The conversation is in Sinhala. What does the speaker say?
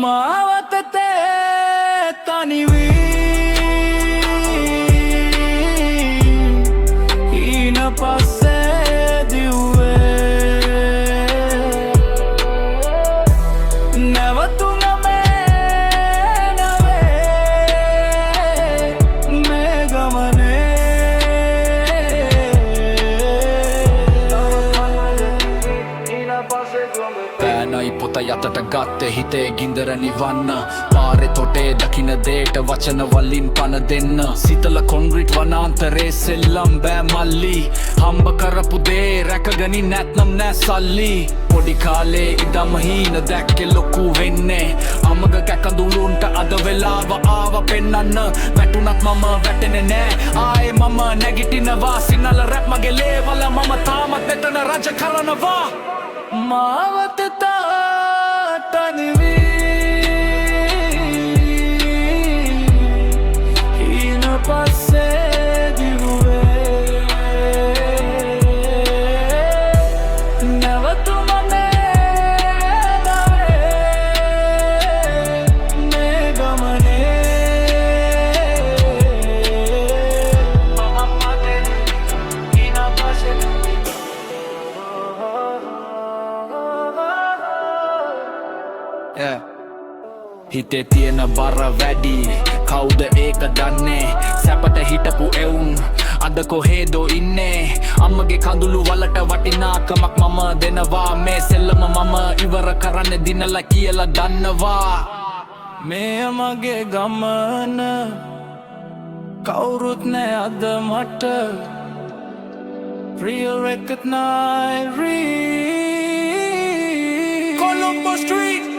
මාවතතේ තනිවී ඊන පස්සේ පෑනයි පොත යතට ගත්තේ හිතේ ගින්දර නිවන්න පාරෙ තොටේ දකින දේට වචන වලින් පන දෙන්න සිතල කොන්ක්‍රීට් වනාන්තරේ සෙල්ලම් බෑ මල්ලි හම්බ කරපු දේ රැකගනි නැත්නම් නෑ සල්ලි පොඩි කාලේ ඉදම හීන දැක්කේ ලොකු වෙන්නේ අමග කැකඳුළුන්ට අද වෙලාව ආව පෙන්නන්න වැටුනත් මම වැටෙන්නේ නෑ ආයේ මම නැගිටිනවා සිනල රැප් මගේ ලේවල මම තාමත් මෙතන රජ කරනවා මාවතතා තනිවී ඊන පස්සේ දිව්වේ නැවතුම නෑ මේ ගමනේ ඊන පස්සේ හිතේ තියෙන බර වැඩි කවුද ඒක දන්නේ සැපට හිටපු එවුන් අද කොහේදෝ ඉන්නේ අම්මගේ කඳුළු වලට වටිනාකමක් මම දෙනවා මේ සෙල්ලම මම ඉවර කරන්න දිනලා කියලා දන්නවා මේ මගේ ගමන කවුරුත් නෑ අද මට Real Record Night Colombo Street